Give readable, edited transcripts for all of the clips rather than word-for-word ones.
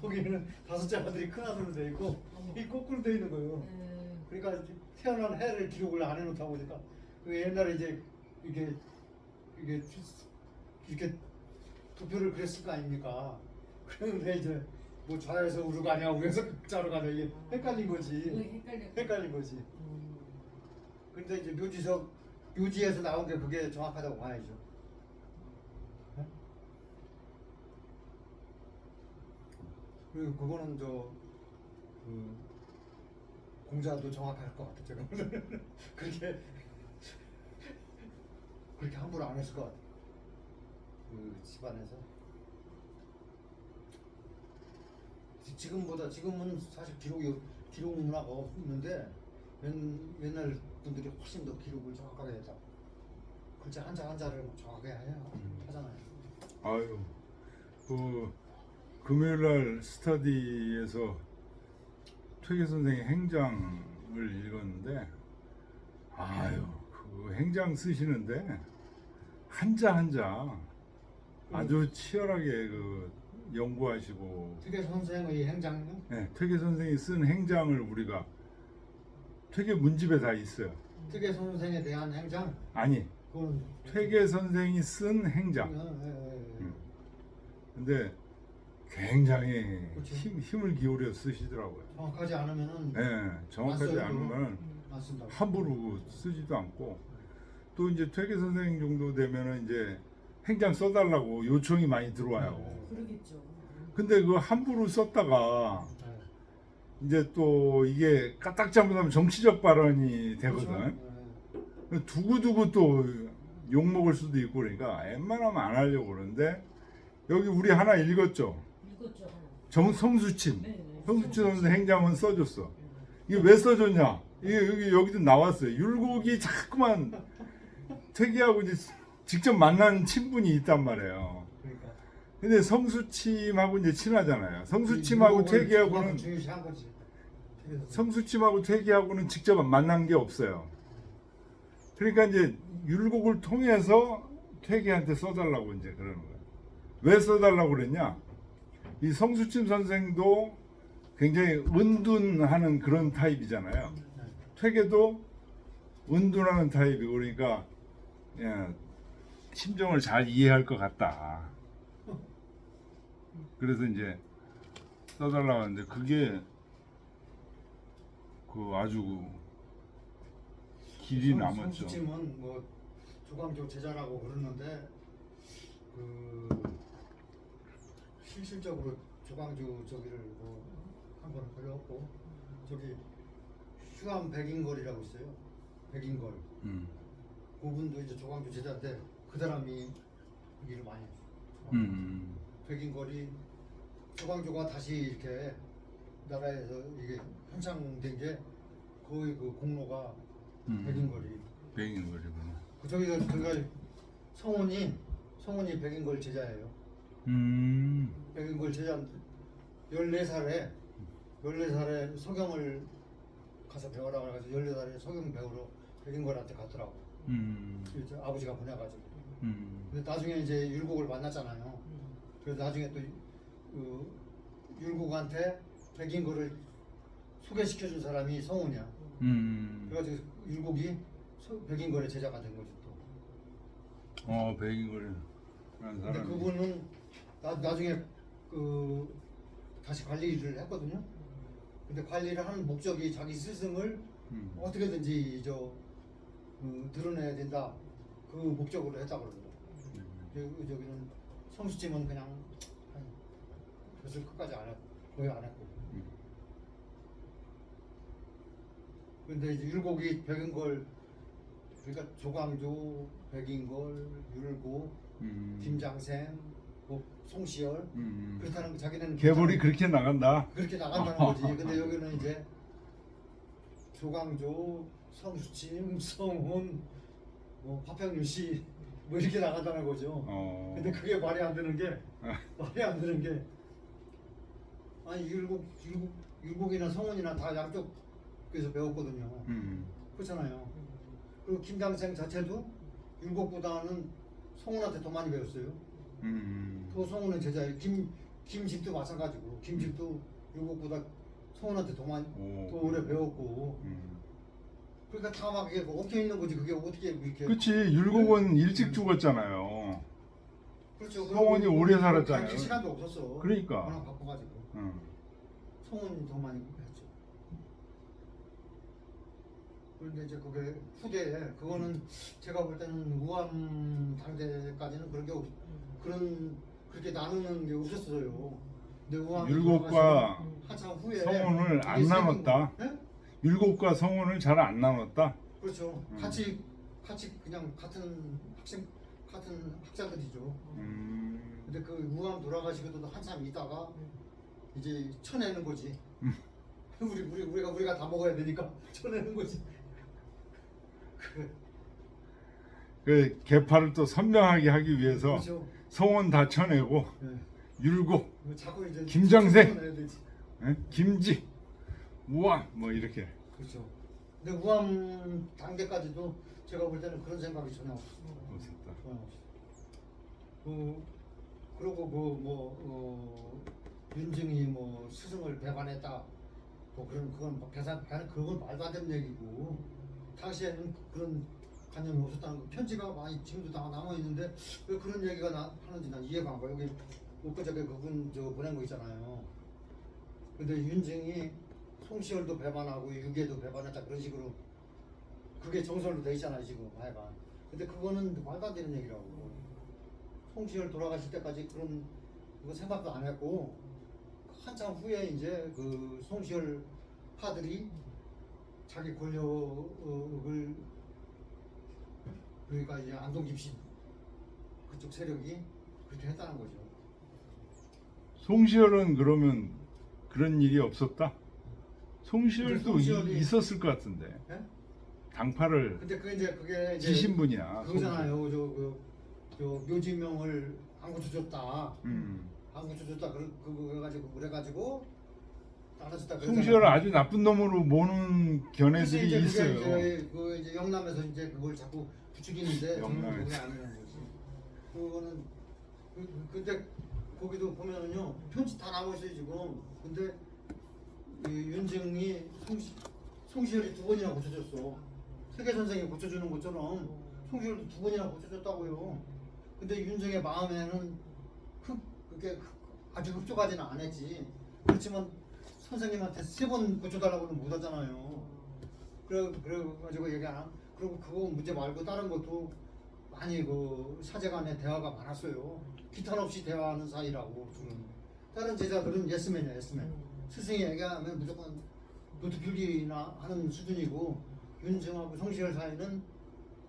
거기는 다섯째 아들이 큰 아들로 돼 있고 이 거꾸로 돼 있는 거예요. 그러니까 태어난 해를 기록을 안 해놓다 보니까 그 옛날에 이제 이게 이렇게 도표를 그렸을 거 아닙니까? 그런데 이제 뭐 좌에서 우로 가냐 우에서 극자로 가냐 이게 헷갈린 거지. 헷갈린 거지. 근데 이제 묘지에서 나온 게 그게 정확하다고 봐야죠. 네? 그리고 그거는 공자도 정확할 것 같아. 제가 그렇게 함부로 안 했을 것 같아. 그 집안에서 지금은 사실 기록 문화가 없는데 옛날 분들이 훨씬 더 기록을 정확하게 했다. 글자 한자 한자를 정확하게 하잖아요. 아유, 그 금요일날 스터디에서 퇴계 선생의 행장을 읽었는데, 아유, 그 행장 쓰시는데 한자 한자 아주 치열하게 그 연구하시고. 퇴계 선생의 행장요? 네, 퇴계 선생이 쓴 행장을 우리가 퇴계 문집에 다 있어요. 퇴계 선생에 대한 행장? 아니, 그건 퇴계 선생이 쓴 행장. 근데 굉장히 그렇죠. 힘을 기울여 쓰시더라고요. 정확하지 않으면은 네, 정확하지 않으면 맞습니다. 함부로 쓰지도 않고, 또 이제 퇴계 선생 정도 되면은 이제 행장 써달라고 요청이 많이 들어와요. 그러겠죠. 근데 그 함부로 썼다가 네. 이제 또 이게 까딱 잘못하면 정치적 발언이 되거든. 그렇죠? 두고두고 또 욕먹을 수도 있고, 그러니까 웬만하면 안 하려고 그러는데, 여기 우리 하나 읽었죠. 읽었죠. 성수침. 네. 성수침 선생 행장은 써줬어. 이게 왜 써줬냐? 이게 여기도 나왔어요. 율곡이 자꾸만 퇴계하고 이제 직접 만난 친분이 있단 말이에요. 그러니까 근데 성수침하고 이제 친하잖아요. 성수침하고 퇴계하고는 중요시한 거지. 성수침하고 퇴계하고는 직접 만난 게 없어요. 그러니까 이제 율곡을 통해서 퇴계한테 써달라고 이제 그러는 거예요. 왜 써달라고 그랬냐? 이 성수침 선생도 굉장히 은둔하는 그런 타입이잖아요. 퇴계도 은둔하는 타입이고, 그러니까 심정을 잘 이해할 것 같다. 그래서 이제 써달라고 하는데, 그게 그 아주 길이 남았죠. 성수침은 뭐 조광조 제자라고 그러는데 그 실질적으로 조광조 저기를 뭐 한 번은 걸렸고, 저기 휴암 백인걸이라고 있어요. 백인걸. 그분도 이제 조광조 제자인데 그 사람이 일을 많이 했어요. 백인걸이 조광조가 다시 이렇게 나라에서 이게 한창된 게 거의 그 공로가 백인걸이. 백인걸이구나. 저기가 성훈이 백인걸 제자예요. 백인걸 제자 14살에 서경을 가서 배우라고 해가지고 14살에 서경 배우러 백인걸한테 갔더라고. 아버지가 보내가지고. 근데 나중에 이제 율곡을 만났잖아요. 그래서 나중에 또 율곡한테 백인걸을 소개시켜준 사람이 성훈이야. 그래가지고 율곡이 백인걸의 제자가 된 거지 또. 백인걸. 근데 그분은 나중에 다시 관리를 했거든요. 근데 관리를 하는 목적이 자기 스승을 어떻게든지 드러내야 된다. 그 목적으로 했다고 그러더라고요. 저기는 성수침은 그냥 그것을 끝까지 안 했고, 거의 안 했고. 근데 이제 율곡이 백인걸, 그러니까 조광조, 백인걸, 율곡, 김장생, 뭐 송시열, 그렇다는 자기는 계보리 그렇게 나간다. 그렇게 나간다는 거지. 근데 여기는 이제 조광조, 성수침, 성훈, 뭐 화평윤씨 뭐 이렇게 나간다는 거죠. 근데 그게 말이 안 되는 게 아니 율곡이나 성훈이나 다 양쪽에서 배웠거든요. 그렇잖아요. 그리고 김장생 자체도 율곡보다는 성훈한테 더 많이 배웠어요. 또 성훈은 제자예요. 김집도 마찬가지고 김집도 율곡보다 성원한테 더 많이 오. 더 오래 배웠고 그러니까 다 막 이게 엉켜 있는 거지. 그게 어떻게 이렇게 그치 율곡은 일찍 죽었잖아요. 그렇죠. 성원이 그리고 오래 가르칠 살았잖아요. 시간도 없었어. 그러니까. 워낙 바빠가지고 성원이 더 많이 했죠. 그런데 이제 그게 후대에 그거는 제가 볼 때는 우암 당대까지는 그런 게 그렇게 나누는 게 없었어요. 근데 우암 율곡과 한참 후에 성원을 안 이게 생긴 나눴다. 거. 네? 율곡과 성원을 잘 안 나눴다. 그렇죠. 같이 그냥 같은 학자들이죠. 근데 그 우암 돌아가시고도 한참 있다가 이제 쳐내는 거지. 우리가 다 먹어야 되니까 쳐내는 거지. 그 계파를 또 선명하게 하기 위해서 그렇죠. 성원 다 쳐내고 네. 율곡, 자꾸 이제 김정세. 쳐내야 되지. 김지, 우암 뭐 이렇게. 그렇죠. 근데 우암 당대까지도 제가 볼 때는 그런 생각이 전혀 없었어요. 없었다. 전혀 없었어요. 그리고 윤증이 뭐 스승을 배반했다. 뭐 그건 그건 말도 안 되는 얘기고 당시에는 그런 관념이 없었다는 거. 편지가 많이 지금도 다 남아 있는데 왜 그런 얘기가 하는지 난 이해가 안 가. 여기 엊그저께 그분 보낸 거 있잖아요. 근데 윤증이 송시열도 배반하고 유계도 배반했다 그런 식으로 그게 정설로 돼 있잖아요 지금 하여간. 근데 그거는 말도 안 되는 얘기라고. 송시열 돌아가실 때까지 그거 생각도 안 했고 한참 후에 이제 그 송시열 파들이 자기 권력을 그러니까 이제 안동집신 그쪽 세력이 그렇게 했다는 거죠. 송시열은 그러면 그런 일이 없었다? 송시열도 송시열이- 있었을 것 같은데. 예? 당파를 근데 그게 이제 지신 분이야. 그거잖아요. 저 묘지명을 안 고쳐줬다. 안 고쳐줬다. 그래가지고 나눠줬다. 송시열을 아주 나쁜 놈으로 모는 견해들이 이제 있어요. 이제 영남에서 이제 그걸 자꾸 부추기는데 저는 영남에서. 그게 아니라는 거지. 그거는 근데 거기도 보면은요 편지 다 나와 있어요 지금. 근데 이 윤증이 송시열이 2번이나 고쳐줬어. 세계 선생이 고쳐주는 것처럼 송시열도 2번이나 고쳐줬다고요. 근데 윤증의 마음에는 그게 아주 흡족하지는 않았지. 그렇지만 선생님한테 3번 고쳐달라고는 못하잖아요. 그래가지고 얘기 안 하고 그리고 그거 문제 말고 다른 것도 많이 그 사제간의 대화가 많았어요. 기탄 없이 대화하는 사이라고 둘은. 다른 제자들은 예스맨이야 예스맨. 스승이 얘기하면 무조건 노트 필기나 하는 수준이고 윤증하고 송시열 사이는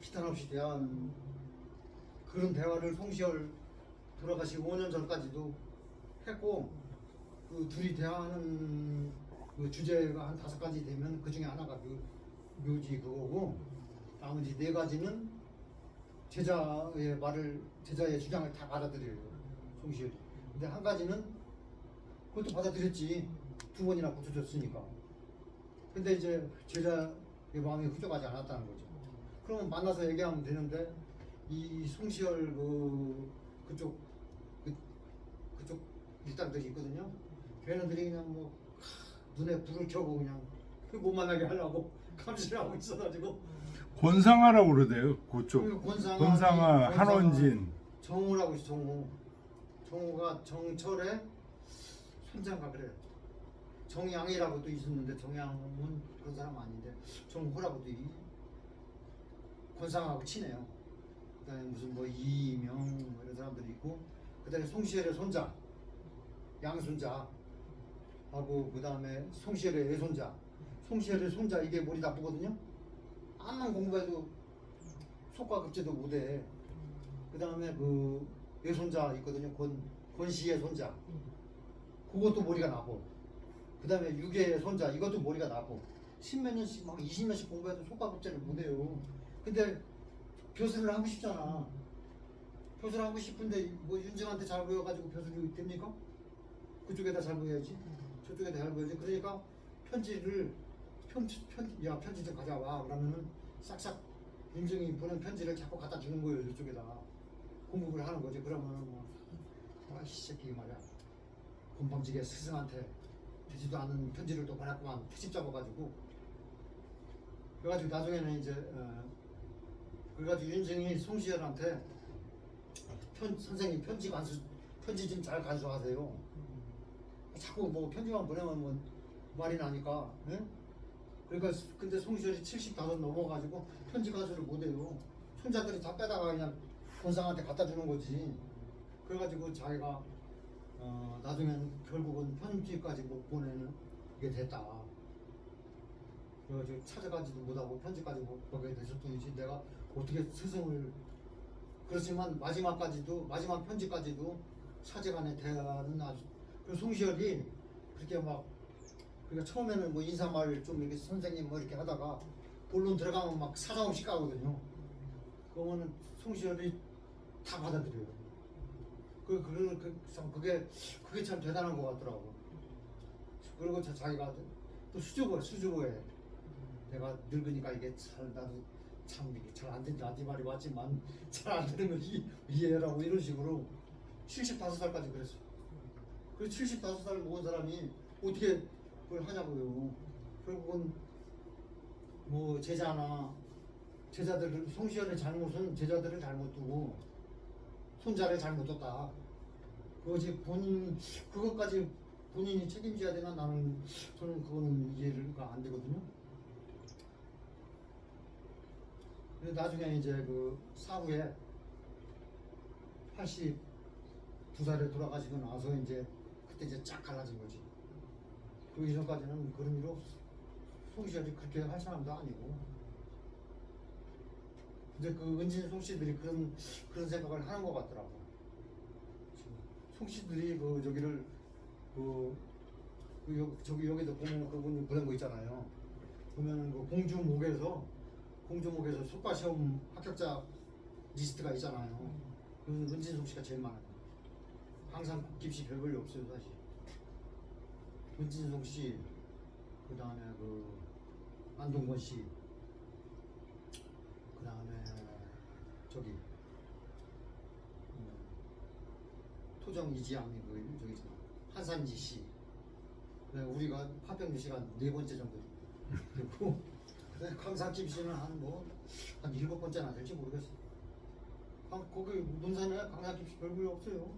기탄 없이 대화하는 그런 대화를 송시열 돌아가시고 5년 전까지도 했고 그 둘이 대화하는 그 주제가 한 5가지 되면 그 중에 하나가 묘지 그거고 나머지 4가지는 제자의 주장을 다 받아들여요 송시열이. 근데 한 가지는 그것도 받아들였지 2번이나 고쳐줬으니까. 근데 이제 제자의 마음이 흡족하지 않았다는 거죠. 그러면 만나서 얘기하면 되는데 이 송시열 그쪽 일당들이 있거든요. 걔네들이 그냥 뭐 눈에 불을 켜고 그냥 못 만나게 하려고 감시를 하고 있어가지고 권상아라고 그러대요. 그쪽. 그리고 권상아, 한원진. 정우라고 있어. 정우가 정철의 손자인가 그래. 정양이라고 또 있었는데 정양은 그런 사람 아닌데 정호라고 또 권상하고 친해요. 그다음에 무슨 뭐 이명 뭐 이런 사람들이 있고 그다음에 송시열의 손자 양손자 하고 그다음에 송시열의 애손자. 송시열의 손자 이게 머리 나쁘거든요. 암만 공부해도 속과 급제도 못해. 그다음에 그 애손자 있거든요. 권씨의 손자. 그것도 머리가 나고. 그다음에 유계의 손자 이것도 머리가 나고. 10몇 년씩 막 20년씩 공부해도 속과 급제를 못해요. 근데 교수를 하고 싶잖아. 교수를 하고 싶은데 뭐 윤정한테 잘 보여가지고 교수를 됩니까? 그쪽에다 잘 보여야지. 저쪽에다 잘 보여야지. 그러니까 편지 좀 가져와. 그러면은 싹싹 윤정이 보낸 편지를 자꾸 갖다 주는 거예요. 저쪽에다 공부를 하는 거지. 그러면은 뭐 아이 새끼 말이야. 건방지게 스승한테 되지도 않은 편지를 또 받았구만 트집 잡아가지고 그래가지고 나중에는 이제 그래가지고 윤승이 송시열한테 선생님 편지 좀 잘 간수하세요. 자꾸 뭐 편지만 보내면 뭐 말이 나니까. 예? 그러니까 근데 송시열이 75 넘어가지고 편지 간수를 못해요. 손자들이 다 빼다가 그냥 권상한테 갖다 주는 거지. 그래가지고 자기가 나중엔 결국은 편지까지 못 보내는 게 됐다. 그래가지고 찾아가지도 못하고 편지까지 못 보게 되셨더니 내가 어떻게 스승을 그렇지만 마지막 편지까지도 사제간의 대화는 아주 그 송시열이 그렇게 막 그러니까 처음에는 뭐 인사말 좀 이렇게 선생님 뭐 이렇게 하다가 본론 들어가면 막 사정없이 까거든요. 그러면은 송시열이 다 받아들여요. 그게 참 대단한 것 같더라고. 그리고 자기가 또 수줍어해. 내가 늙으니까 이게 나도 참 이게 잘 안 된다. 네 말이 맞지만 잘 안 되는 걸 이해해라고 이런 식으로 75살까지 그랬어. 그 75살 먹은 사람이 어떻게 그걸 하냐고요. 결국은 뭐 제자들 송시열의 잘못은 제자들을 잘못 두고 손자를 잘못 뒀다. 그것이 그것까지 본인이 책임져야 되나 저는 그거는 이해가 안 되거든요. 근데 나중에 이제 그 사후에 82살에 돌아가시고 나서 이제 그때 이제 쫙 갈라진 거지. 그 이전까지는 그런 의미로 송시열이 그렇게 할 사람도 아니고. 이제 그 은진 송씨들이 그런 생각을 하는 것 같더라고. 송씨들이 저기를 저기 여기도 보면 그분이 보낸 거 있잖아요. 보면 그 공주목에서 속과시험 합격자 리스트가 있잖아요. 그 은진송 씨가 제일 많아요. 항상 국립시 별볼이 없어요 사실. 은진송 씨, 그 다음에 그 안동건 씨, 그 다음에 저기 토정 이지양이 저기 있잖아. 한산지 씨. 우리가 화평주 씨가 4번째 정도 됐고 강상김 씨는 한 7번째나 될지 모르겠어. 거기 논산에 강상김 씨 별볼이 없어요.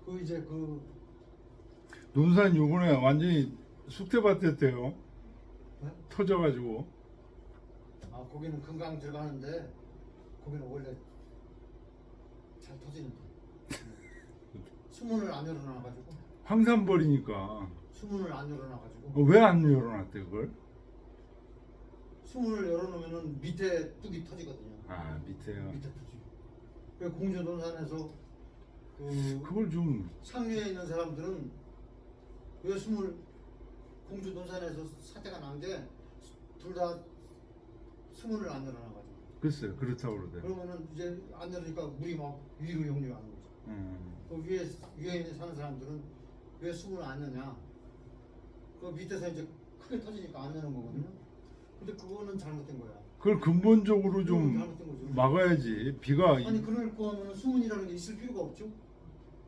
그 이제 논산 요번에 완전히 숙대밭 됐대요. 네? 터져가지고. 거기는 금강 들어가는데 거기는 원래 잘 터지는데 수문을 안 열어놔가지고. 황산벌이니까. 수문을 안 열어놔가지고. 왜 안 열어놨대 그걸? 수문을 열어놓으면은 밑에 뚝이 터지거든요. 밑에요. 밑에 터지고. 그 공주 논산에서 그걸 좀 상류에 있는 사람들은 왜 공주 논산에서 사태가 난 게 둘 다 수문을 안 열어놔가지고. 글쎄요 그렇다고 그러대. 그러면은 이제 안 열으니까 물이 막 위로 역류하는 거죠. 그 위에 있는 사는 사람들은 왜 수문을 안 여냐? 그 밑에서 이제 크게 터지니까 안 여는 거거든요. 근데 그거는 잘못된 거야. 그걸 근본적으로 좀 잘못된 거죠. 막아야지. 비가 아니 그럴 거면 수문이라는 게 있을 필요가 없죠.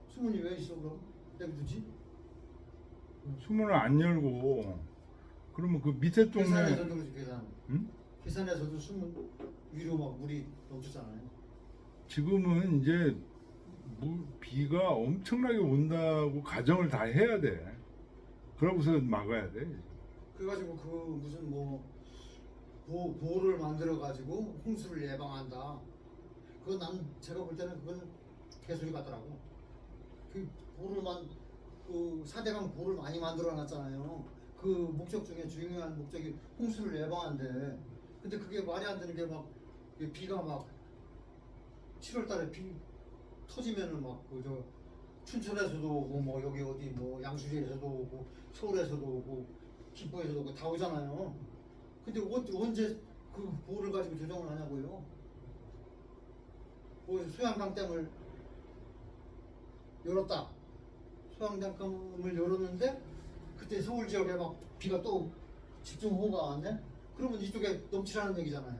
수문이 왜 있어 그럼? 내비두지? 수문을 안 열고 그러면 그 밑에 동네 계산에서도 그렇지 계산. 응? 계산에서도 수문 위로 막 물이 넘쳤잖아요. 지금은 이제 비가 엄청나게 온다고 가정을 다 해야 돼. 그러고서 막아야 돼. 그래가지고 무슨 보호를 만들어 가지고 홍수를 예방한다. 그건 제가 볼 때는 그건 개소리 같더라고. 그 사대강 보를 많이 만들어 놨잖아요. 그 목적 중에 중요한 목적이 홍수를 예방한데. 근데 그게 말이 안 되는 게 비가 7월달에 비 터지면은 춘천에서도 오고 여기 어디 양수리에서도 오고 서울에서도 오고 김포에서도 오고 다 오잖아요. 근데 언제 그 보호를 가지고 조정을 하냐고요. 소양강 댐을 열었다. 소양강을 열었는데 그때 서울 지역에 비가 또 집중호우가 왔네. 그러면 이쪽에 넘치라는 얘기잖아요.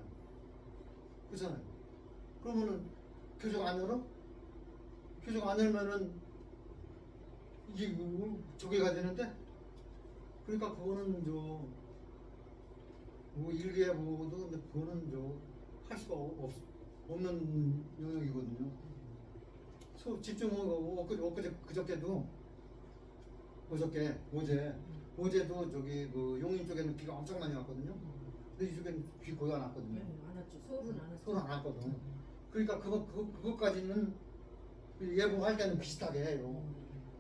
그렇잖아요. 그러면은 교정 안 열어? 교정 안 열면은 이게 조개가 되는데 그러니까 그거는 뭐 일기해 보고도 근데 그거는 할 수가 없는 영역이거든요. 집중하고 그저께도 어제도 저기 그 용인 쪽에는 비가 엄청 많이 왔거든요. 근데 이쪽에는 비 거의 안 왔거든요. 안 왔죠. 서울은 안 왔어. 서울은 안 왔거든. 그러니까 그것까지는 예보할 때는 비슷하게 해요.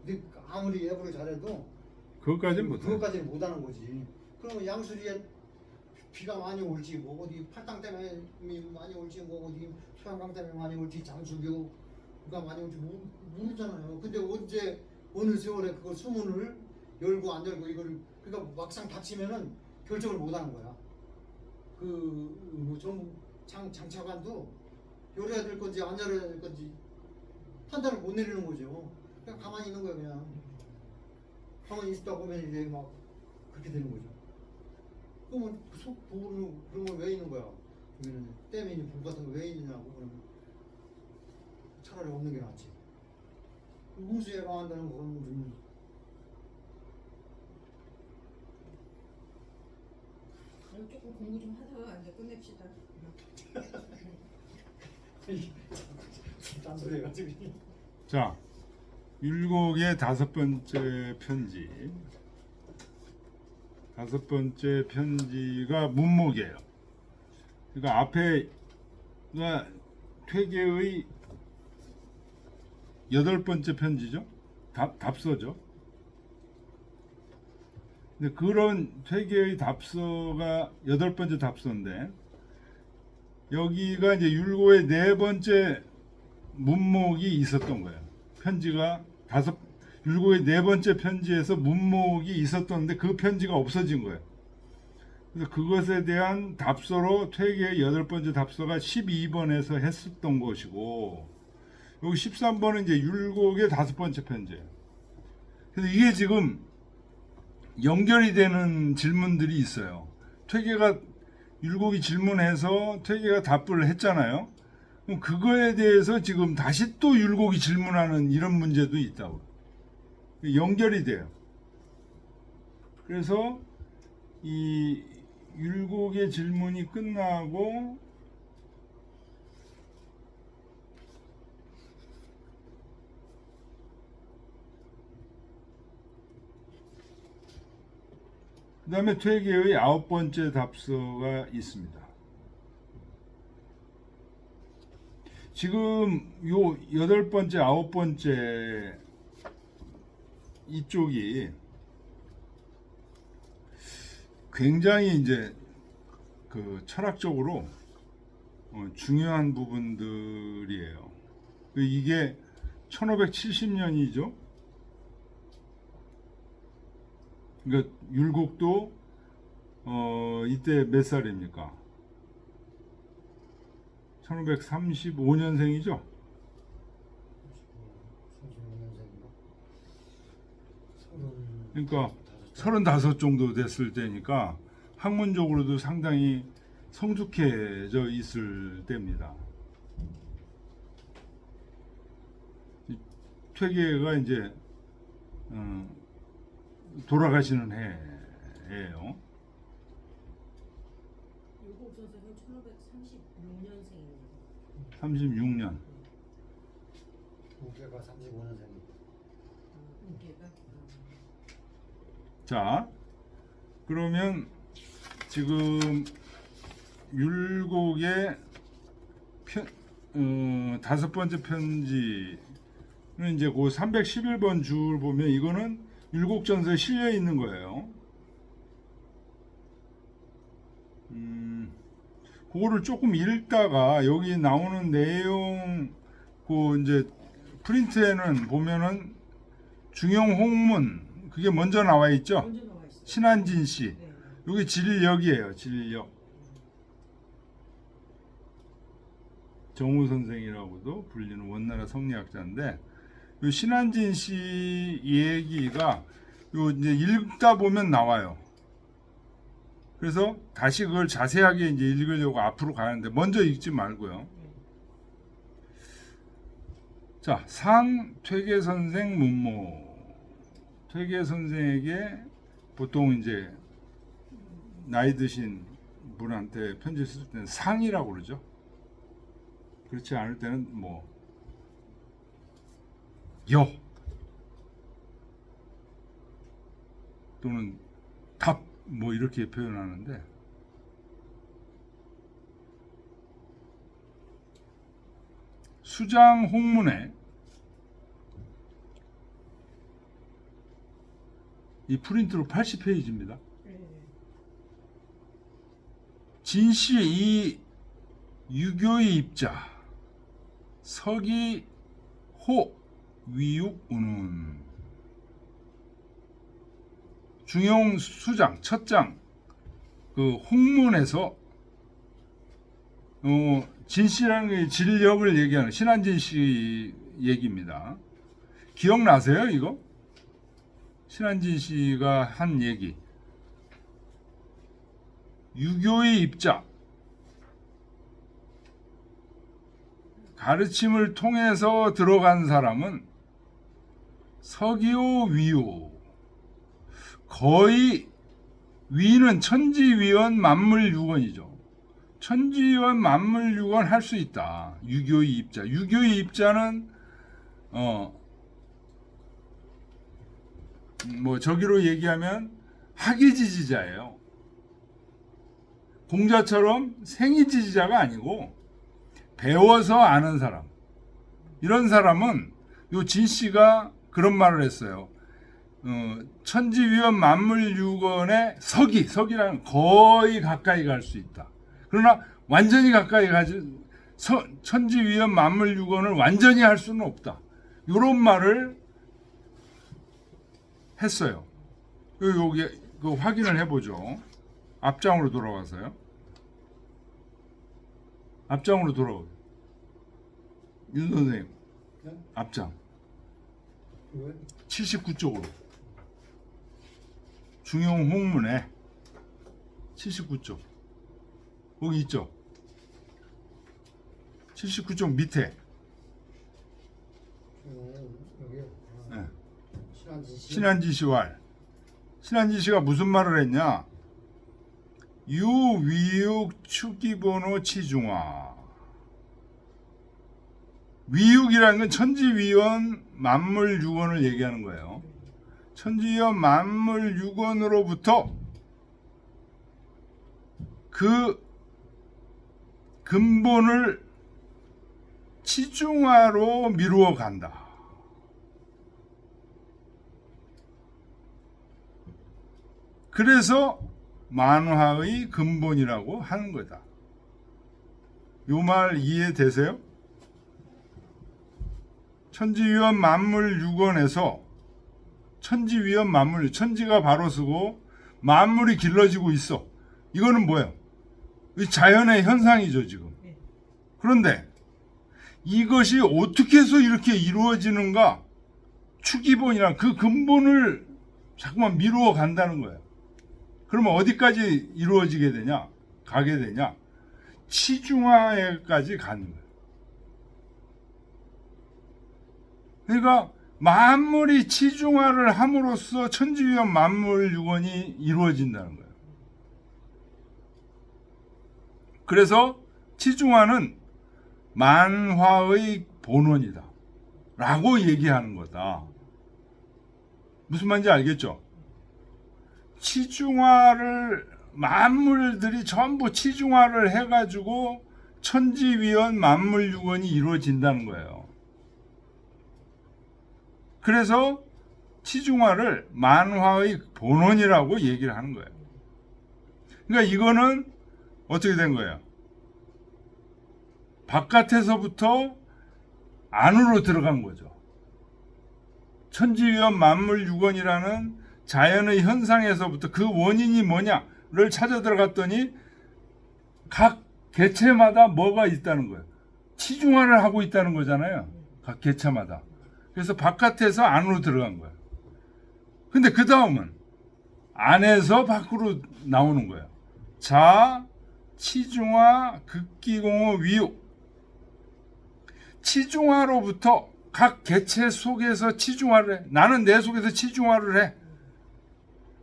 근데 아무리 예보를 잘해도 그것까지는 못해. 그것까지는 못하는 거지. 그러면 양수리에 비가 많이 올지 뭐 어디 팔당 때문에 많이 올지 뭐 어디 소양강 때문에 많이 올지 장수교가 많이 올지 모르잖아요. 근데 언제 어느 세월에 그걸 수문을 열고 안 열고 이걸 그러니까 막상 닥치면은 결정을 못하는 거야. 뭐 전부 장차관도 열어야 될 건지 안 열어야 될 건지 판단을 못 내리는 거죠. 그냥 가만히 있는 거야 그냥. 가만히 있다 보면 이제 막 그렇게 되는 거죠. 그러면 보고는 그런 건 왜 있는 거야? 여기는 댐이니 불 같은 거 왜 있느냐고 그러면 차라리 없는 게 낫지. 홍수 예방한다는 건 좀 조금 공부 좀 하다가 이제 끝냅시다. 딴소리 해가지고. 자, 율곡의 5번째 편지. 5번째 편지가 문목이에요. 그러니까 앞에가 퇴계의 8번째 편지죠. 답서죠. 근데 그런 퇴계의 답서가 8번째 답서인데 여기가 이제 율곡의 4번째 문목이 있었던 거예요. 편지가 율곡의 4번째 편지에서 문목이 있었던데 그 편지가 없어진 거예요. 그래서 그것에 대한 답서로 퇴계의 8번째 답서가 12번에서 했었던 것이고 여기 13번은 이제 율곡의 5번째 편지예요. 그래서 이게 지금 연결이 되는 질문들이 있어요. 율곡이 질문해서 퇴계가 답을 했잖아요. 그럼 그거에 대해서 지금 다시 또 율곡이 질문하는 이런 문제도 있다고. 연결이 돼요. 그래서 이 율곡의 질문이 끝나고 그 다음에 퇴계의 9번째 답서가 있습니다. 지금 요 8번째, 9번째 이쪽이 굉장히 이제 그 철학적으로 중요한 부분들이에요. 이게 1570년이죠. 그러니까 율곡도 이때 몇 살입니까? 1535년생이죠. 35년생인가? 그러니까 35 정도 됐을 때니까 학문적으로도 상당히 성숙해져 있을 때입니다. 퇴계가 이제 돌아가시는 해예요. 율곡 선생은 1536년생입니다. 36년. 우계가 35년생이고. 우계가 자, 그러면 지금 율곡의 5번째 편지는 이제 그 311번 줄 보면 이거는 율곡전서에 실려 있는 거예요. 그거를 조금 읽다가 여기 나오는 내용 그 이제 프린트에는 보면은 중용 홍문 그게 먼저 나와 있죠. 먼저 나와 있어요. 신한진 씨. 네. 여기 진력이에요. 진력. 정우 선생이라고도 불리는 원나라 성리학자인데 이 신한진 씨 얘기가 요 이제 읽다 보면 나와요. 그래서 다시 그걸 자세하게 이제 읽으려고 앞으로 가는데 먼저 읽지 말고요. 자, 상 퇴계 선생 문모. 퇴계 선생에게 보통 이제 나이 드신 분한테 편지 쓸 때는 상이라고 그러죠. 그렇지 않을 때는 뭐 여 또는 답 뭐 이렇게 표현하는데, 수장 홍문에 이 프린트로 80페이지입니다. 진씨의 이 유교의 입자 서기 호 위육 운운 중용 수장 첫장 그 홍문에서 진씨라는 게 진력을 얘기하는 신한진 씨 얘기입니다. 기억나세요 이거? 신한진 씨가 한 얘기. 유교의 입자 가르침을 통해서 들어간 사람은 서기오 위오, 거의 위는 천지위원 만물유건이죠. 천지위원 만물유건 할 수 있다. 유교의 입자. 유교의 입자는 뭐 저기로 얘기하면 학위지지자예요. 공자처럼 생이지지자가 아니고 배워서 아는 사람. 이런 사람은 요 진씨가 그런 말을 했어요. 천지위원 만물유건의 서기라는 거의 가까이 갈 수 있다. 그러나 완전히 가까이 가지 천지위원 만물유건을 완전히 할 수는 없다. 이런 말을 했어요. 여기 그 확인을 해보죠. 앞장으로 돌아가서요. 앞장으로 돌아오요. 윤 선생님, 네? 앞장. 왜? 79쪽으로. 중용 홍문에 79쪽. 거기 있죠. 79쪽 밑에. 여기요. 네. 신한진 씨. 신한지 씨왈. 신한지 씨가 무슨 말을 했냐? 유위육 축기번호 치중화. 위육이라는 건 천지위원 만물유건을 얘기하는 거예요. 천지위원 만물유건으로부터 그 근본을 치중화로 미루어 간다. 그래서 만화의 근본이라고 하는 거다. 요 말 이해되세요? 천지위원 만물유건에서 천지위원 만물, 천지가 바로 쓰고 만물이 길러지고 있어. 이거는 뭐예요? 자연의 현상이죠 지금. 그런데 이것이 어떻게 해서 이렇게 이루어지는가? 축기본이란 그 근본을 자꾸만 미루어 간다는 거예요. 그러면 어디까지 이루어지게 되냐? 가게 되냐? 치중화에까지 가는 거예요. 그러니까 만물이 치중화를 함으로써 천지위원 만물유건이 이루어진다는 거예요. 그래서 치중화는 만화의 본원이다 라고 얘기하는 거다. 무슨 말인지 알겠죠? 치중화를 만물들이 전부 치중화를 해가지고 천지위원 만물유건이 이루어진다는 거예요. 그래서 치중화를 만화의 본원이라고 얘기를 하는 거예요. 그러니까 이거는 어떻게 된 거예요? 바깥에서부터 안으로 들어간 거죠. 천지위원 만물유건이라는 자연의 현상에서부터 그 원인이 뭐냐를 찾아 들어갔더니 각 개체마다 뭐가 있다는 거예요. 치중화를 하고 있다는 거잖아요. 각 개체마다. 그래서 바깥에서 안으로 들어간 거예요. 근데 그 다음은 안에서 밖으로 나오는 거예요. 자, 치중화, 극기공호, 위육. 치중화로부터 각 개체 속에서 치중화를 해. 나는 내 속에서 치중화를 해.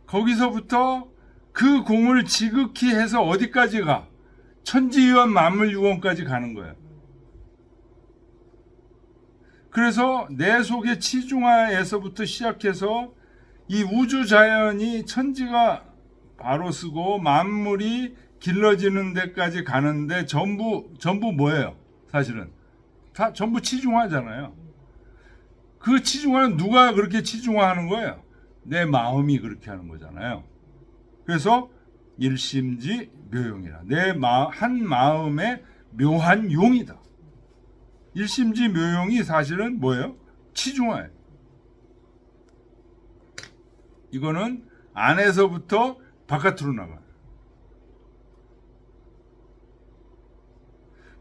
거기서부터 그 공을 지극히 해서 어디까지 가? 천지위원 만물유원까지 가는 거야. 그래서 내 속의 치중화에서부터 시작해서 이 우주 자연이 천지가 바로 쓰고 만물이 길러지는 데까지 가는데 전부 뭐예요? 사실은 다 전부 치중화잖아요. 그 치중화는 누가 그렇게 치중화하는 거예요? 내 마음이 그렇게 하는 거잖아요. 그래서 일심지 묘용이라. 내 한 마음의 묘한 용이다. 일심지 묘용이 사실은 뭐예요? 치중화예요. 이거는 안에서부터 바깥으로 나가요.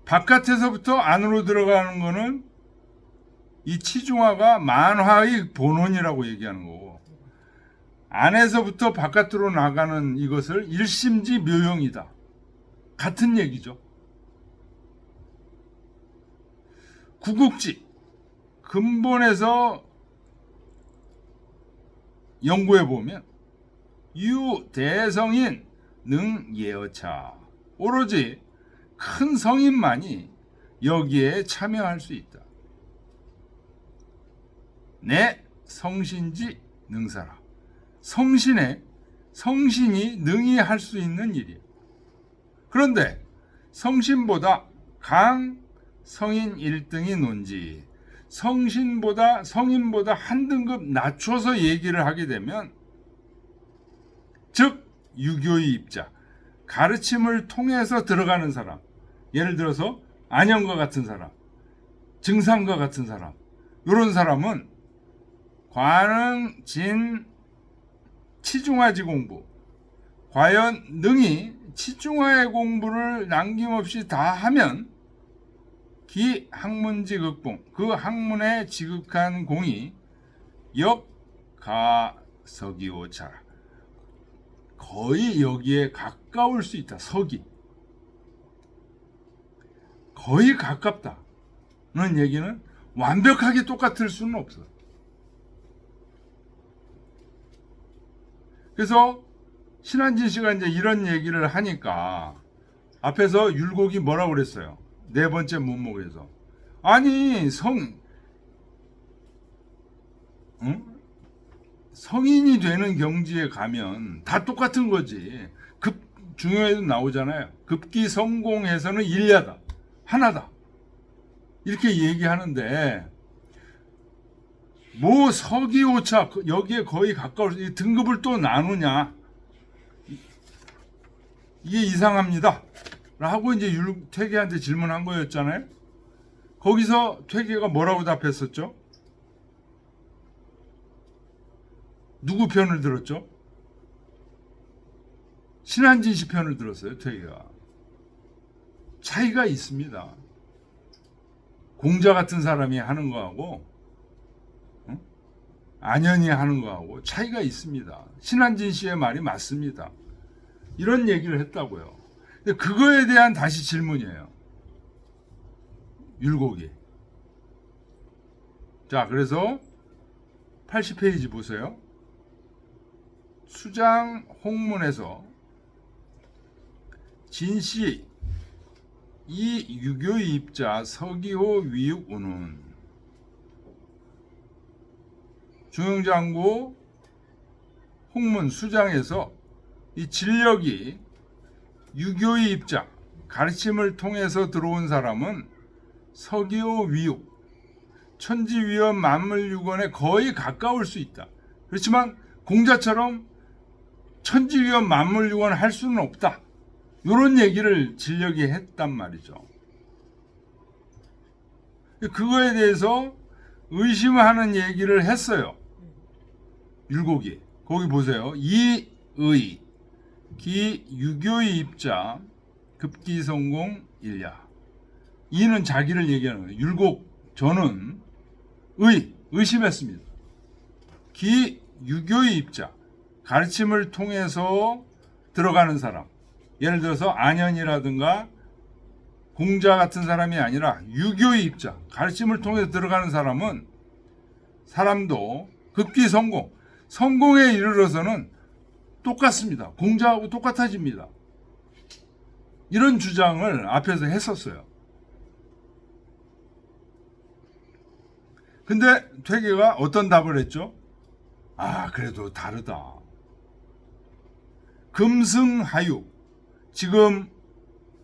바깥에서부터 안으로 들어가는 거는 이 치중화가 만화의 본원이라고 얘기하는 거고, 안에서부터 바깥으로 나가는 이것을 일심지 묘용이다. 같은 얘기죠. 구국지 근본에서 연구해 보면 유 대성인 능 예어차, 오로지 큰 성인만이 여기에 참여할 수 있다. 내 성신지 능사라. 성신이 능히 할 수 있는 일이에요. 그런데 성신보다 강 성인 1등이 논지, 성인보다 한 등급 낮춰서 얘기를 하게 되면, 즉 유교의 입자, 가르침을 통해서 들어가는 사람, 예를 들어서 안영과 같은 사람, 증상과 같은 사람, 이런 사람은 관응, 진, 치중화지 공부, 과연 능히 치중화의 공부를 남김없이 다 하면 기 학문지 극봉, 그 학문에 지극한 공이 역가서기오차라, 거의 여기에 가까울 수 있다. 서기 거의 가깝다는 얘기는 완벽하게 똑같을 수는 없어. 그래서 신한진 씨가 이제 이런 얘기를 하니까 앞에서 율곡이 뭐라고 그랬어요? 네 번째 문목에서, 아니 성인이 되는 경지에 가면 다 똑같은 거지. 중요에도 나오잖아요. 급기 성공에서는 일야다, 하나다, 이렇게 얘기하는데, 뭐 서기오차 여기에 거의 가까울 수, 등급을 또 나누냐, 이게 이상합니다 라고 이제 퇴계한테 질문한 거였잖아요. 거기서 퇴계가 뭐라고 답했었죠? 누구 편을 들었죠? 신한진 씨 편을 들었어요. 퇴계가. 차이가 있습니다. 공자 같은 사람이 하는 거하고 안현이 하는 거하고 차이가 있습니다. 신한진 씨의 말이 맞습니다. 이런 얘기를 했다고요. 근데 그거에 대한 다시 질문이에요. 율곡이. 자, 그래서 80페이지 보세요. 수장 홍문에서 진씨 이 유교의 입자 서기호 위육우는 중영장구 홍문 수장에서 이 진력이 유교의 입자, 가르침을 통해서 들어온 사람은 서기호 위육, 천지위원 만물유건에 거의 가까울 수 있다. 그렇지만 공자처럼 천지위원 만물유건 할 수는 없다. 이런 얘기를 진력이 했단 말이죠. 그거에 대해서 의심하는 얘기를 했어요. 율곡이. 거기 보세요. 이의 기 유교의 입자 급기성공 일야. 이는 자기를 얘기하는 거예요. 율곡 저는 의심했습니다. 기 유교의 입자, 가르침을 통해서 들어가는 사람, 예를 들어서 안현이라든가 공자 같은 사람이 아니라 유교의 입자, 가르침을 통해서 들어가는 사람도 급기 성공에 이르러서는 똑같습니다. 공자하고 똑같아집니다. 이런 주장을 앞에서 했었어요. 근데 퇴계가 어떤 답을 했죠? 그래도 다르다. 금승하유, 지금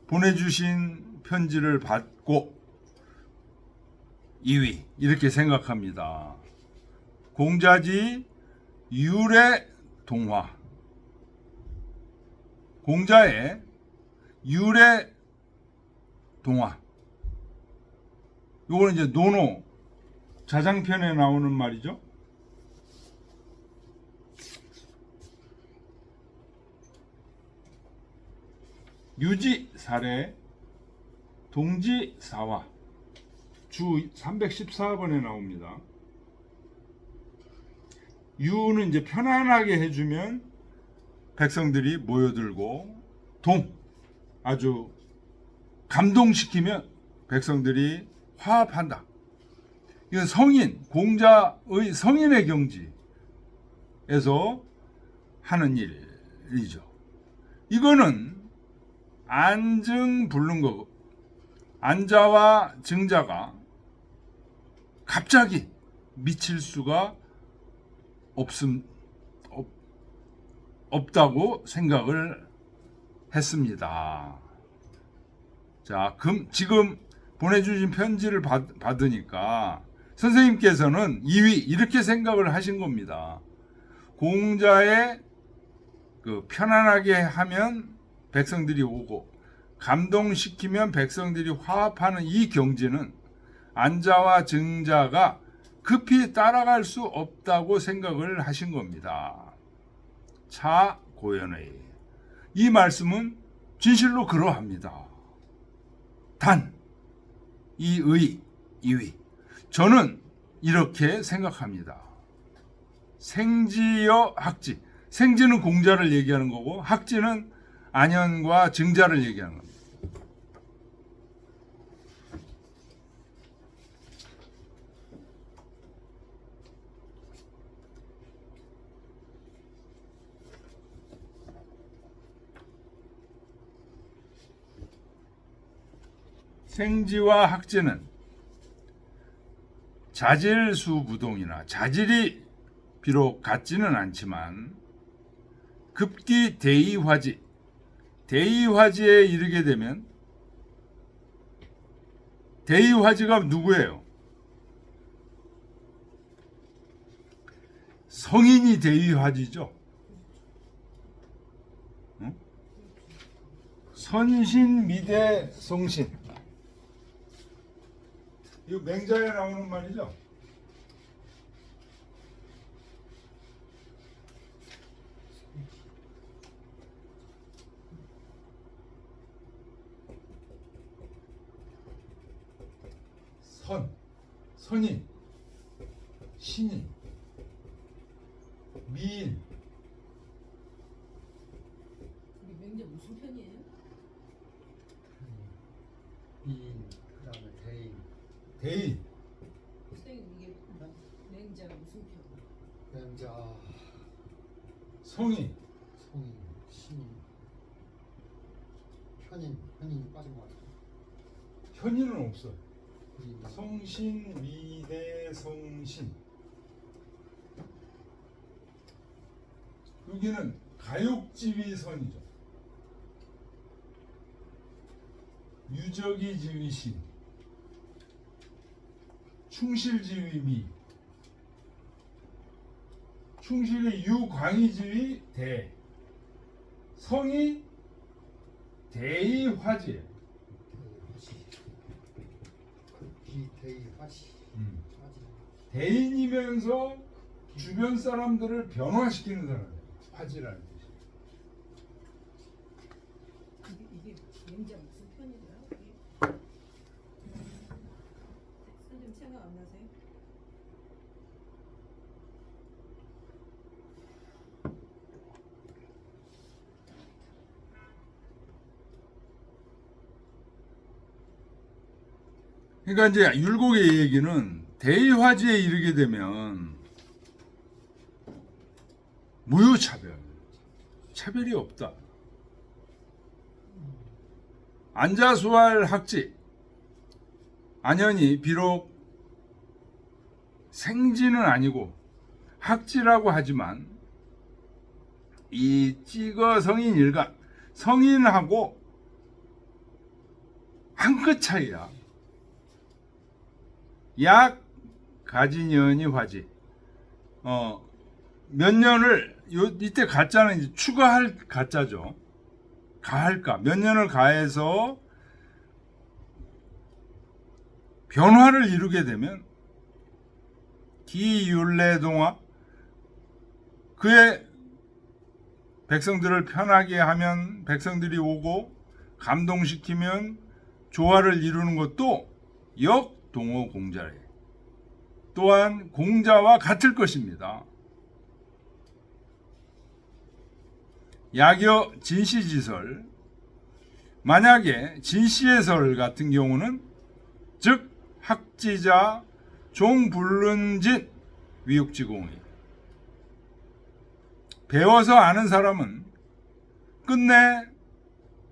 보내주신 편지를 받고 2위 이렇게 생각합니다. 공자지 유래 동화, 공자의 유래 동화, 요거는 이제 논어 자장편에 나오는 말이죠. 유지 사례 동지 사화 주 314번에 나옵니다. 유는 이제 편안하게 해주면 백성들이 모여들고, 아주 감동시키면 백성들이 화합한다. 이건 공자의 성인의 경지에서 하는 일이죠. 이거는 안증불능거고, 안자와 증자가 갑자기 미칠 수가 없다고 생각을 했습니다. 자, 지금 보내주신 편지를 받으니까 선생님께서는 2위 이렇게 생각을 하신 겁니다. 공자의 편안하게 하면 백성들이 오고, 감동시키면 백성들이 화합하는 이 경지는 안자와 증자가 급히 따라갈 수 없다고 생각을 하신 겁니다. 차고연의 이 말씀은 진실로 그러합니다. 단, 이의 2위, 저는 이렇게 생각합니다. 생지여 학지, 생지는 공자를 얘기하는 거고, 학지는 안현과 증자를 얘기하는 겁니다. 생지와 학지는 자질수부동이나 자질이 비록 같지는 않지만 급기 대의화지에 이르게 되면, 대의화지가 누구예요? 성인이 대의화지죠. 선신미대 성신, 이 맹자에 나오는 말이죠. 선인, 신인, 미인. 우리 맹자 무슨 편이에요? 미인, 그다음에 대인. 선생님 이게 맹자가 무슨 편? 맹자, 성인, 신인, 현인이 빠진 것 같아요. 현인은 없어요. 미인. 성신, 미대, 성신. 여기는 가욕지위선이죠. 유적이지위신, 충실지위미, 충실이 유광이지위 대, 성이 대의화지예요. 대의화지. 대인이면서 주변 사람들을 변화시키는 사람이에요. 화지라는 뜻이. 이게 맹자 무슨 편이더라? 선생님 생각 안 나세요? 그러니까 이제 율곡의 얘기는 대의화지에 이르게 되면 무효차별, 차별이 없다. 안자수할 학지, 안현이 비록 생지는 아니고 학지라고 하지만 이 찍어 성인 일간, 성인하고 한 끗 차이야. 약 가지년이 화지. 몇 년을 이때 가짜는 이제 추가할 가짜죠. 가할까 몇 년을 가해서 변화를 이루게 되면 기율례동화 그의 백성들을 편하게 하면 백성들이 오고 감동시키면 조화를 이루는 것도 역동호 공자래. 또한 공자와 같을 것입니다. 야교 진시지설, 만약에 진시의 설 같은 경우는 즉 학지자 종불른짓 위육지공이, 배워서 아는 사람은 끝내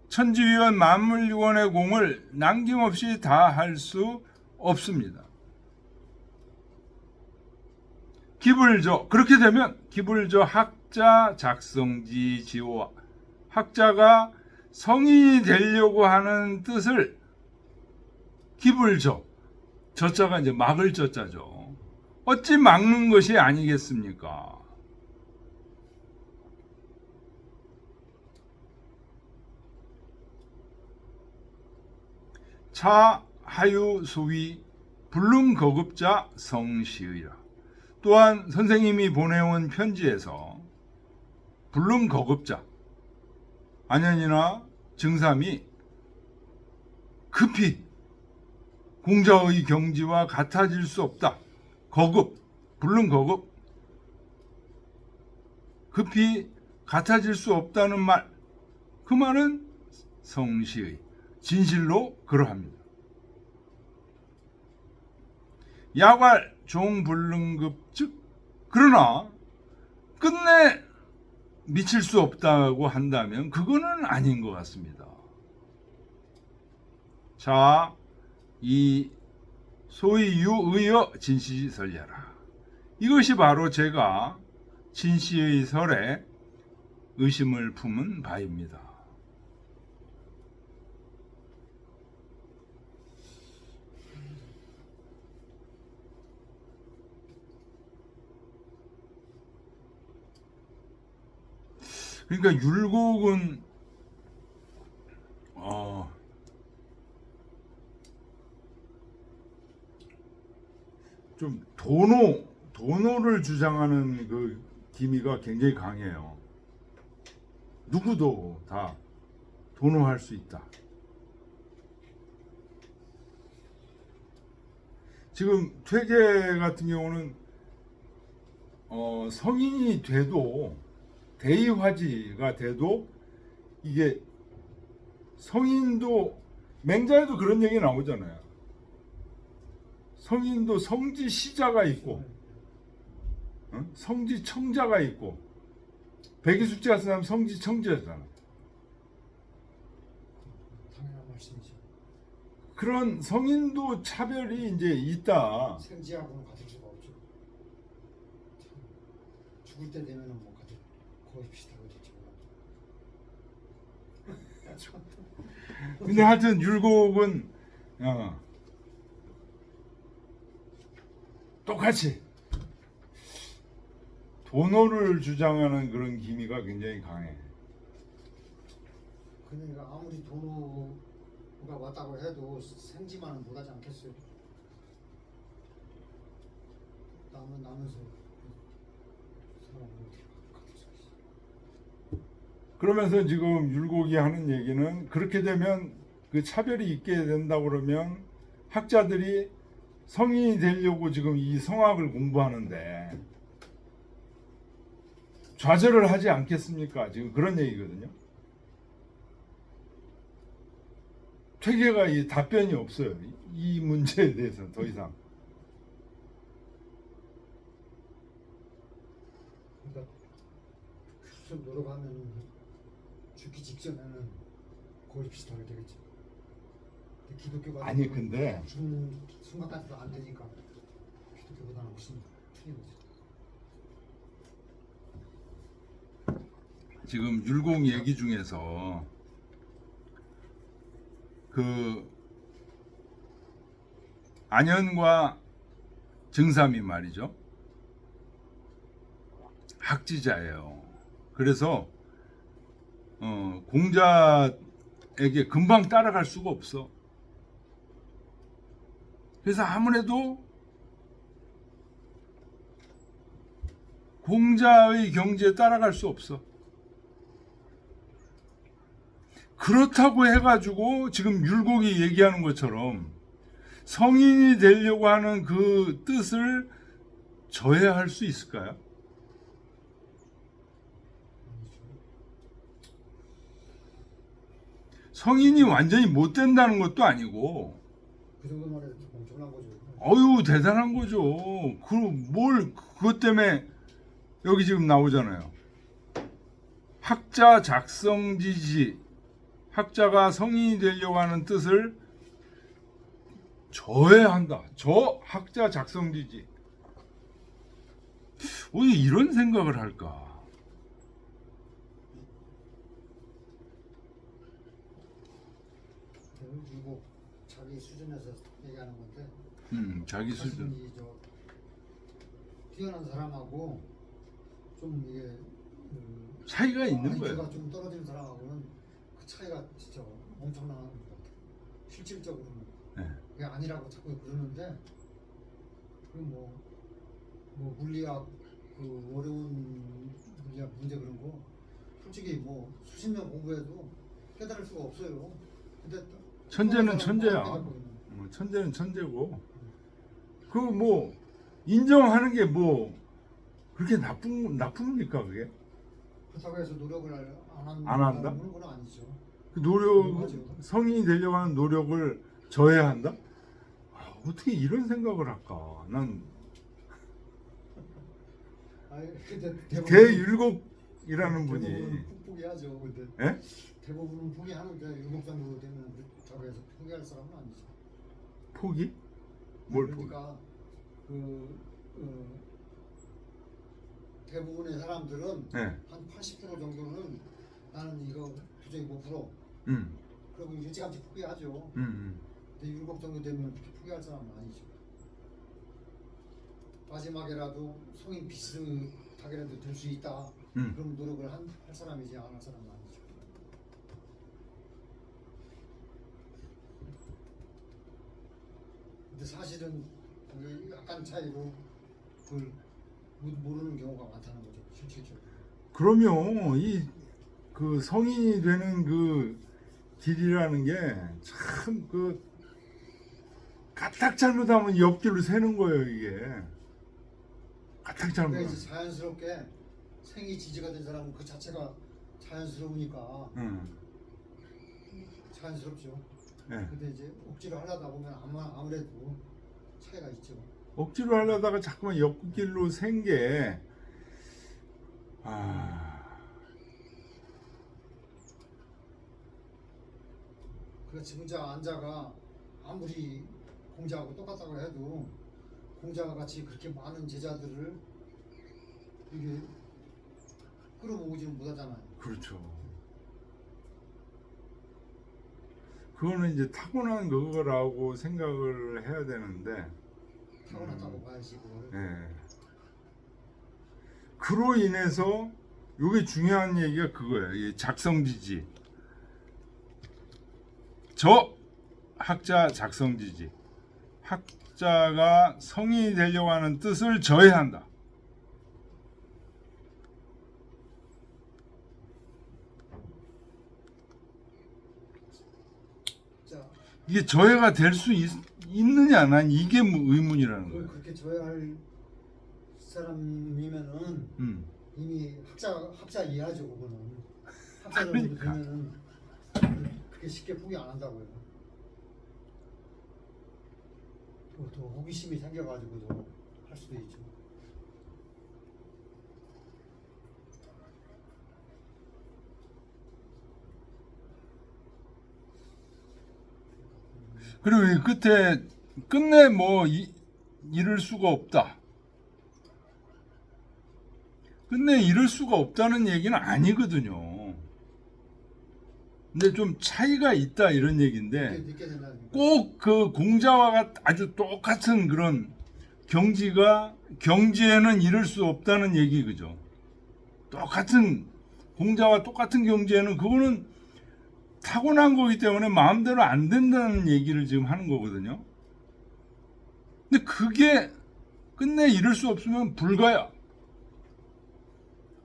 천지위원 만물유원의 공을 남김없이 다 할 수 없습니다. 기불조, 그렇게 되면 기불조 학자 작성지 지호와, 학자가 성인이 되려고 하는 뜻을 기불조, 저자가 이제 막을 저자죠. 어찌 막는 것이 아니겠습니까? 차 하유 소위 불능거급자 성시의라. 또한 선생님이 보내온 편지에서 불능거급자 안현이나 증삼이 급히 공자의 경지와 같아질 수 없다. 거급, 불능거급, 급히 같아질 수 없다는 말, 그 말은 성시의 진실로 그러합니다. 야괄 종불능급 즉 그러나 끝내 미칠 수 없다고 한다면 그거는 아닌 것 같습니다. 자, 이 소위 유의어 진시설야라. 이것이 바로 제가 진시의 설에 의심을 품은 바입니다. 그러니까 율곡은 좀 도노를 주장하는 그 기미가 굉장히 강해요. 누구도 다 도노할 수 있다. 지금 퇴계 같은 경우는 성인이 돼도 대의화지가 돼도 이게 성인도 맹자에도 그런 얘기 나오잖아요. 성인도 성지시자가 있고 성지청자가 있고 백이숙지 같은 사람 성지청자잖아. 당연한 말씀이죠. 그런 성인도 차별이 이제 있다. 생지하고는 같을 수가 없죠. 죽을 때 되면은 뭐 같을 거의 비슷하고 됐죠. 근데 하여튼 율곡은 똑같이 도노를 주장하는 그런 기미가 굉장히 강해. 그러니까 아무리 도노가 왔다고 해도 생지만은 못하지 않겠어요. 나면서 사람은 어떻게 같을 수 있어. 그러면서 지금 율곡이 하는 얘기는 그렇게 되면 그 차별이 있게 된다고 그러면 학자들이 성인이 되려고 지금 이 성학을 공부하는데 좌절을 하지 않겠습니까? 지금 그런 얘기거든요. 퇴계가 이 답변이 없어요. 이 문제에 대해서 더 이상. 그러니까 계속 노력하면 죽기 직전에는 거의 비슷하게 되겠지. 근데 기독교가 아니, 근데 죽는 순간까지도 안 되니까 기독교보다는 훨씬 틀린 거지. 지금 율곡 얘기 중에서 그 안현과 증삼이 말이죠. 학지자예요. 그래서 공자에게 금방 따라갈 수가 없어. 그래서 아무래도 공자의 경지에 따라갈 수 없어. 그렇다고 해가지고 지금 율곡이 얘기하는 것처럼 성인이 되려고 하는 그 뜻을 저해할 수 있을까요? 성인이 완전히 못 된다는 것도 아니고, 그 정도만 해도 엄청난 거죠. 어유 대단한 거죠. 그것 때문에 여기 지금 나오잖아요. 학자 작성지지, 학자가 성인이 되려고 하는 뜻을 저해한다. 저 학자 작성지지. 왜 이런 생각을 할까? 그리고 자기 수준에서 얘기하는 건데 자기 수준. 사실 저 뛰어난 사람하고 좀 이게 차이가 있는 IQ가 거예요. 좀 떨어지는 사람하고는 그 차이가 진짜 엄청난 것 같아요. 실질적으로는 네. 그게 아니라고 자꾸 그러는데 뭐 물리학 그 어려운 물리학 문제 그런 거 솔직히 뭐 수십 년 공부해도 깨달을 수가 없어요. 근데 천재는 천재야. 천재는 천재고. 그 뭐 인정하는 게 뭐 그렇게 나쁩니까 그게? 그렇다고 해서 노력을 안 한다? 그런 건 아니죠. 그 노력, 맞아요. 성인이 되려고 하는 노력을 저해한다? 어떻게 이런 생각을 할까? 난 근데 대율곡이라는 분이 대부분 포기하죠. 근데 예? 대부분은 포기하는데 율곡 정도 되면 저거 해서 포기할 사람은 아니죠. 포기? 뭘 포기? 그러니까 대부분의 사람들은 예. 한 80% 정도는 나는 이거 도저히 못 풀어. 음. 그러고 일찌감치 포기하죠. 음. 근데 율곡 정도 되면 그렇게 포기할 사람은 아니죠. 마지막에라도 성인 비슷하게라도 될 수 있다. 그럼 노력을 할 사람이지 안 할 사람은 아니죠. 근데 사실은 그게 약간 차이로 그걸 모르는 경우가 많다는 거죠. 실질적으로. 그러면 이 그 성인이 되는 그 길이라는 게 참 그 까딱 잘못하면 옆길로 새는 거예요 이게. 까딱 그러니까 잘못하면. 이제 자연스럽게 생이 지지가 된 사람은 그 자체가 자연스러우니까 자연스럽죠. 네. 근데 이제 억지로 하려다 보면 아무래도 차이가 있죠. 억지로 하려다가 자꾸만 옆길로 샌 게 그렇지 공자 안자가 아무리 공자하고 똑같다고 해도 공자와 같이 그렇게 많은 제자들을 이게 끌어모으지는 못하잖아요. 그렇죠. 그거는 이제 타고난 그거라고 생각을 해야 되는데 타고났다고 봐야지 그걸. 예. 그로 인해서 이게 중요한 얘기가 그거예요. 이 작성지지. 저 학자 작성지지. 학자가 성인이 되려고 하는 뜻을 저해한다. 자, 이게 저해가 될 수 있느냐? 난 이게 의문이라는 그걸 거예요. 그렇게 줘야할 사람이면은 이미 학자 이해하죠 그거는. 학자 정도 그러니까. 되면은 그렇게 쉽게 포기 안 한다고요. 또 호기심이 생겨가지고도 할 수도 있죠. 그리고 이 끝에 끝내 뭐 이룰 수가 없다. 끝내 이룰 수가 없다는 얘기는 아니거든요. 근데 좀 차이가 있다 이런 얘기인데 늦게 된다는 거. 꼭 그 공자와 아주 똑같은 그런 경지에는 이룰 수 없다는 얘기 그죠. 똑같은 공자와 똑같은 경지에는 그거는 타고난 거기 때문에 마음대로 안 된다는 얘기를 지금 하는 거거든요. 근데 그게 끝내 이룰 수 없으면 불가야.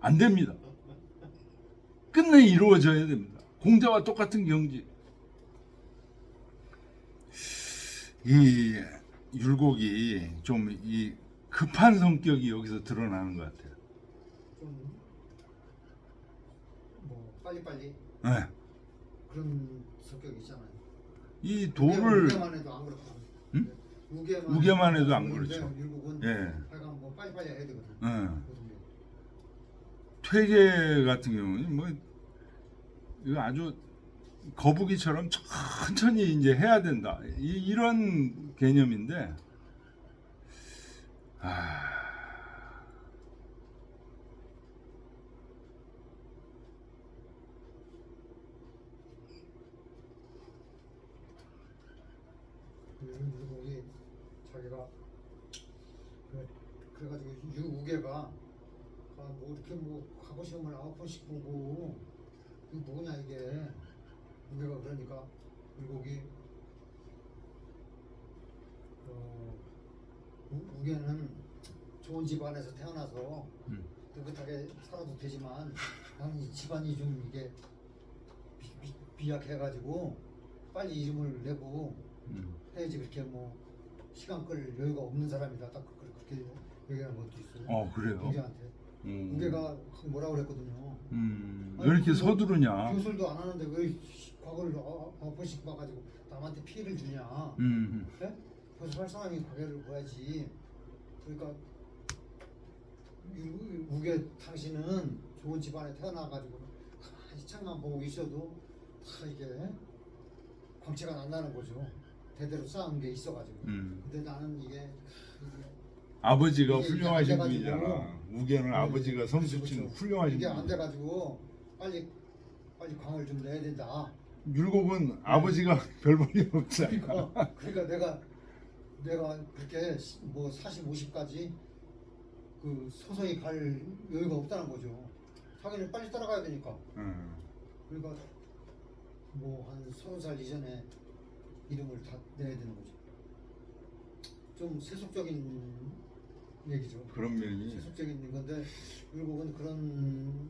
안 됩니다. 끝내 이루어져야 됩니다. 공자와 똑같은 경지. 이 율곡이 좀 이 급한 성격이 여기서 드러나는 것 같아요. 좀 뭐 빨리빨리 네. 그런 성격이 있잖아요. 이 도를 우계만 해도 안 그렇고. 응? 우계만 우계만 해도 안 그렇죠. 율곡은 예. 하여간 뭐 빨리빨리 해야 되거든. 예. 퇴계 같은 경우는 뭐 이거 아주 거북이처럼 천천히 이제 해야 된다. 이런 개념인데 율곡이 자기가 그래가지고 우계가 뭐 이렇게 뭐 과거 시험을 9번씩 보고 이게 뭐냐 이게 우계가 그러니까 율곡이 우계는 좋은 집안에서 태어나서 뜨뜻하게 살아도 되지만 나는 이 집안이 좀 이게 비약해가지고 빨리 이름을 내고 해야지 그렇게 뭐 시간 끌 여유가 없는 사람이다 딱 그렇게 얘기하는 것도 있어요. 그래요? 우계한테. 우계가 뭐라 그랬거든요. 왜 이렇게 서두르냐? 교술도 안 하는데 왜 과거를 9번씩 봐가지고 남한테 피해를 주냐? 네? 교수할 사람이 과거를 봐야지. 그러니까 우계 당신은 좋은 집안에 태어나가지고 가만히 책만 보고 있어도 다 이게 광채가 난다는 거죠. 대대로 쌓은 게 있어가지고. 근데 나는 이게 아버지가 이게 훌륭하신 안 돼가지고. 분이잖아. 우계는 아버지가 성수친 그렇죠. 훌륭하신 이게 안 분. 돼가지고 빨리 광을 좀 내야 된다. 율곡은 아버지가 별 볼일 없잖아. 그러니까 내가 그렇게 뭐 40, 50까지 그 서서히 갈 여유가 없다는 거죠. 자기는 빨리 따라가야 되니까. 그러니까 뭐 한 30살 이전에 이름을 다 내야 되는 거죠. 좀 세속적인 얘기죠. 그런 면이. 세속적인 건데 율곡은 그런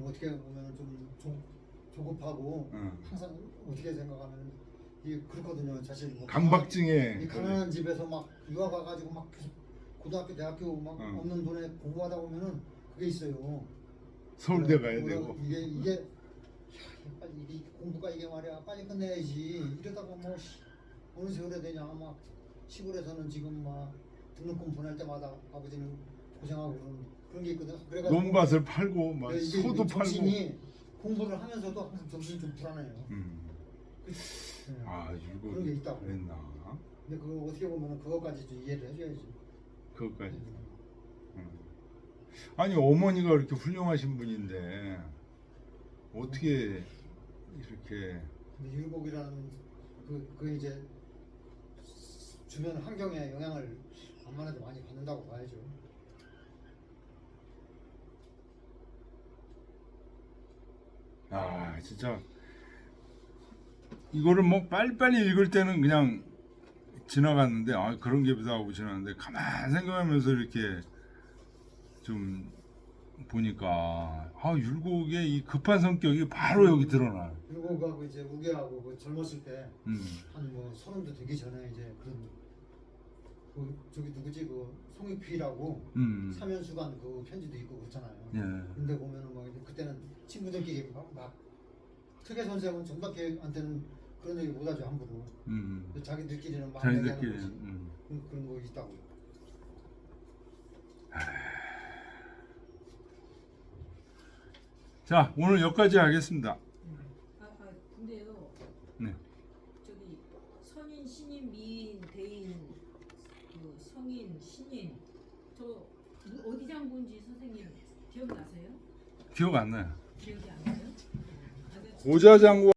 어떻게 보면 좀 조급하고 항상 어떻게 생각하면 이게 그렇거든요. 사실 뭐 강박증에 이 가난한 집에서 막 유학 와가지고 막 계속 고등학교, 대학교 막 없는 돈에 공부하다 보면은 그게 있어요. 서울대 가야 뭐라고 되고. 이게 야, 빨리 이게 공부가 이게 말이야 빨리 끝내야지 이러다가 뭐 어느 세월에 되냐 막 시골에서는 지금 막 등록금 보낼 때마다 아버지는 고생하고 그런 게 있거든. 그래가지고 논밭을 팔고 막 이게 소도 팔고. 정신이 공부를 하면서도 항상 정신이 좀 불안해요. 네. 율곡이 그런 게 있다고. 그랬나? 근데 그거 어떻게 보면 그것까지도 이해를 해줘야지. 그것까지. 아니 어머니가 그렇게 훌륭하신 분인데 어떻게 이렇게 근데 율곡이라는 그 이제 주변 환경에 영향을 암만해도 많이 받는다고 봐야죠. 진짜 이거를 뭐 빨리빨리 읽을 때는 그냥 지나갔는데 그런 게 비싸고 지나갔는데 가만 생각하면서 이렇게 좀 보니까 율곡의 이 급한 성격이 바로 여기 드러나. 율곡하고 이제 우계하고 그 젊었을 때 한 뭐 30도 되기 전에 이제 그런 저기 누구지 그 송익필하고 사면수관 그 편지도 있고 그렇잖아요. 예. 근데 보면은 뭐 그때는 친구들끼리 막 특혜 선생은 정박회한테는 그런 얘기 못하죠 함부로. 자기들끼리는 막 자기들끼리. 얘기하는 거지. 그런 거 있다고. 자, 오늘 여기까지 하겠습니다. 근데요. 네. 저기 선인, 신인, 미인, 대인, 그 성인, 신인 저 어디 장본지 선생님 기억나세요? 기억 안 나요. 기억이 안 나요? 고자장군